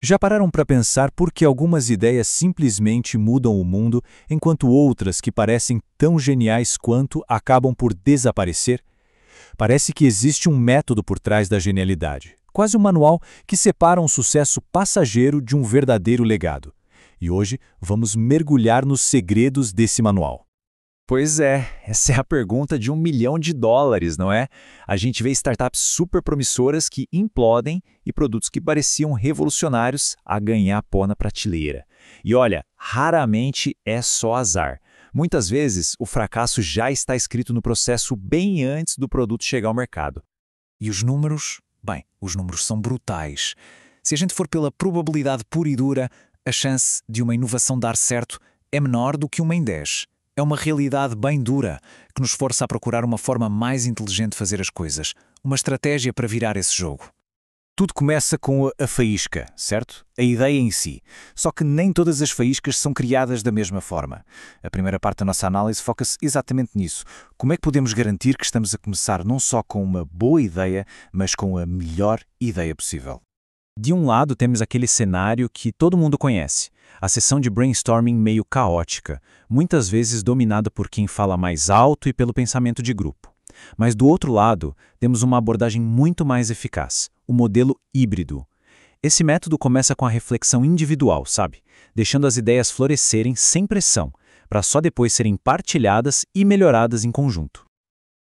Já pararam para pensar por que algumas ideias simplesmente mudam o mundo, enquanto outras que parecem tão geniais quanto acabam por desaparecer? Parece que existe um método por trás da genialidade, quase um manual que separa um sucesso passageiro de um verdadeiro legado. E hoje vamos mergulhar nos segredos desse manual. Pois é, essa é a pergunta de US$ 1 milhão, não é? A gente vê startups super promissoras que implodem e produtos que pareciam revolucionários a ganhar pó na prateleira. E olha, raramente é só azar. Muitas vezes, o fracasso já está escrito no processo bem antes do produto chegar ao mercado. E os números? Bem, os números são brutais. Se a gente for pela probabilidade pura e dura, a chance de uma inovação dar certo é menor do que uma em 10. É uma realidade bem dura, que nos força a procurar uma forma mais inteligente de fazer as coisas, uma estratégia para virar esse jogo. Tudo começa com a faísca, certo? A ideia em si. Só que nem todas as faíscas são criadas da mesma forma. A primeira parte da nossa análise foca-se exatamente nisso. Como é que podemos garantir que estamos a começar não só com uma boa ideia, mas com a melhor ideia possível? De um lado, temos aquele cenário que todo mundo conhece, a sessão de brainstorming meio caótica, muitas vezes dominada por quem fala mais alto e pelo pensamento de grupo. Mas do outro lado, temos uma abordagem muito mais eficaz, o modelo híbrido. Esse método começa com a reflexão individual, sabe? Deixando as ideias florescerem sem pressão, para só depois serem partilhadas e melhoradas em conjunto.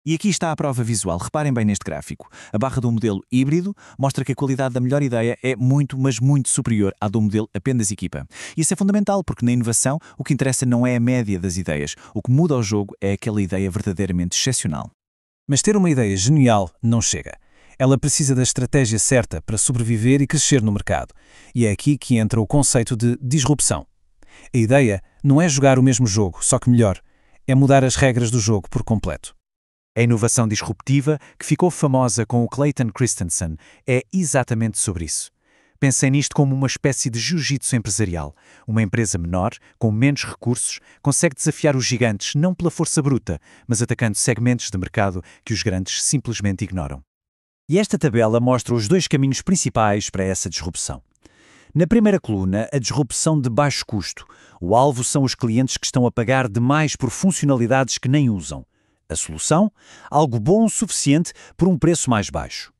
E aqui está a prova visual. Reparem bem neste gráfico. A barra do modelo híbrido mostra que a qualidade da melhor ideia é muito, mas muito superior à do modelo apenas equipa. Isso é fundamental, porque na inovação o que interessa não é a média das ideias. O que muda o jogo é aquela ideia verdadeiramente excepcional. Mas ter uma ideia genial não chega. Ela precisa da estratégia certa para sobreviver e crescer no mercado. E é aqui que entra o conceito de disrupção. A ideia não é jogar o mesmo jogo, só que melhor. É mudar as regras do jogo por completo. A inovação disruptiva, que ficou famosa com o Clayton Christensen, é exatamente sobre isso. Pensem nisto como uma espécie de jiu-jitsu empresarial. Uma empresa menor, com menos recursos, consegue desafiar os gigantes não pela força bruta, mas atacando segmentos de mercado que os grandes simplesmente ignoram. E esta tabela mostra os dois caminhos principais para essa disrupção. Na primeira coluna, a disrupção de baixo custo. O alvo são os clientes que estão a pagar demais por funcionalidades que nem usam. A solução? Algo bom o suficiente por um preço mais baixo.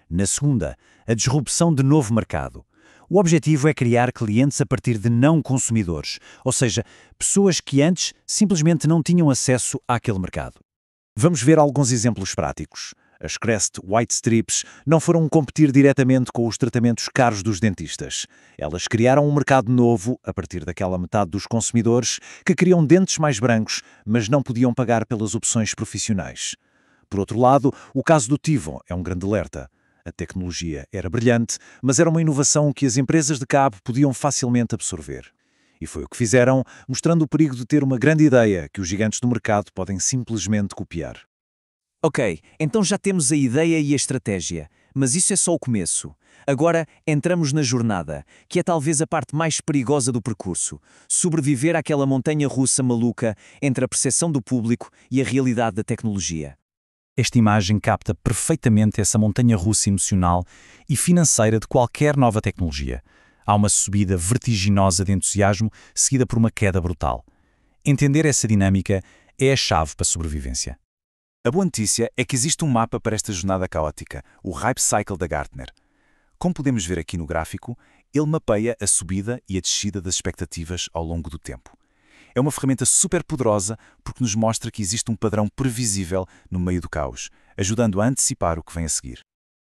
Na segunda, a disrupção de novo mercado. O objetivo é criar clientes a partir de não consumidores, ou seja, pessoas que antes simplesmente não tinham acesso àquele mercado. Vamos ver alguns exemplos práticos. As Crest White Strips não foram competir diretamente com os tratamentos caros dos dentistas. Elas criaram um mercado novo, a partir daquela metade dos consumidores, que queriam dentes mais brancos, mas não podiam pagar pelas opções profissionais. Por outro lado, o caso do Tivon é um grande alerta. A tecnologia era brilhante, mas era uma inovação que as empresas de cabo podiam facilmente absorver. E foi o que fizeram, mostrando o perigo de ter uma grande ideia que os gigantes do mercado podem simplesmente copiar. Ok, então já temos a ideia e a estratégia, mas isso é só o começo. Agora entramos na jornada, que é talvez a parte mais perigosa do percurso. Sobreviver àquela montanha russa maluca entre a percepção do público e a realidade da tecnologia. Esta imagem capta perfeitamente essa montanha russa emocional e financeira de qualquer nova tecnologia. Há uma subida vertiginosa de entusiasmo, seguida por uma queda brutal. Entender essa dinâmica é a chave para a sobrevivência. A boa notícia é que existe um mapa para esta jornada caótica, o Hype Cycle da Gartner. Como podemos ver aqui no gráfico, ele mapeia a subida e a descida das expectativas ao longo do tempo. É uma ferramenta super poderosa porque nos mostra que existe um padrão previsível no meio do caos, ajudando a antecipar o que vem a seguir.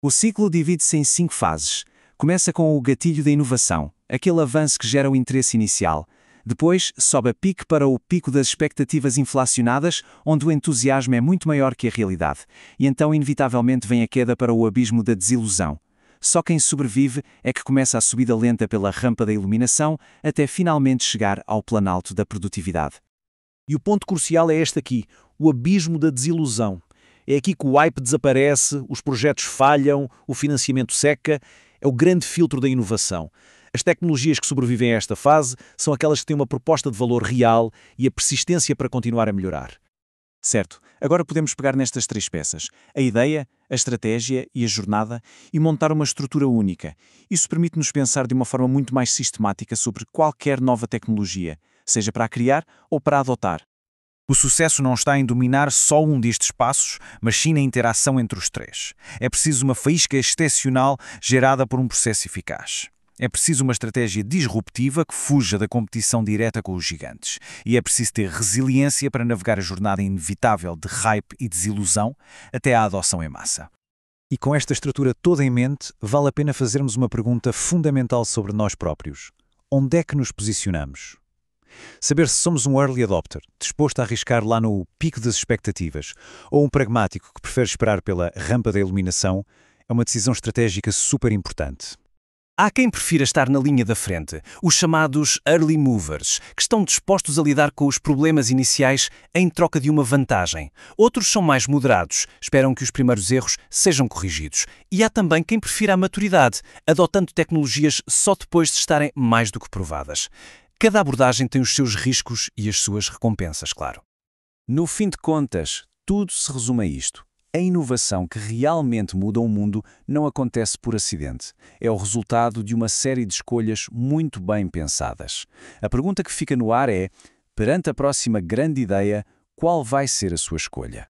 O ciclo divide-se em 5 fases. Começa com o gatilho da inovação, aquele avanço que gera o interesse inicial. Depois, sobe a pique para o pico das expectativas inflacionadas, onde o entusiasmo é muito maior que a realidade. E então, inevitavelmente, vem a queda para o abismo da desilusão. Só quem sobrevive é que começa a subida lenta pela rampa da iluminação, até finalmente chegar ao planalto da produtividade. E o ponto crucial é este aqui, o abismo da desilusão. É aqui que o hype desaparece, os projetos falham, o financiamento seca. É o grande filtro da inovação. As tecnologias que sobrevivem a esta fase são aquelas que têm uma proposta de valor real e a persistência para continuar a melhorar. Certo, agora podemos pegar nestas três peças: a ideia, a estratégia e a jornada, e montar uma estrutura única. Isso permite-nos pensar de uma forma muito mais sistemática sobre qualquer nova tecnologia, seja para a criar ou para a adotar. O sucesso não está em dominar só um destes passos, mas sim na interação entre os três. É preciso uma faísca excepcional gerada por um processo eficaz. É preciso uma estratégia disruptiva que fuja da competição direta com os gigantes. E é preciso ter resiliência para navegar a jornada inevitável de hype e desilusão até à adoção em massa. E com esta estrutura toda em mente, vale a pena fazermos uma pergunta fundamental sobre nós próprios. Onde é que nos posicionamos? Saber se somos um early adopter, disposto a arriscar lá no pico das expectativas, ou um pragmático que prefere esperar pela rampa da iluminação, é uma decisão estratégica super importante. Há quem prefira estar na linha da frente, os chamados early movers, que estão dispostos a lidar com os problemas iniciais em troca de uma vantagem. Outros são mais moderados, esperam que os primeiros erros sejam corrigidos. E há também quem prefira a maturidade, adotando tecnologias só depois de estarem mais do que provadas. Cada abordagem tem os seus riscos e as suas recompensas, claro. No fim de contas, tudo se resume a isto. A inovação que realmente muda o mundo não acontece por acidente. É o resultado de uma série de escolhas muito bem pensadas. A pergunta que fica no ar é: perante a próxima grande ideia, qual vai ser a sua escolha?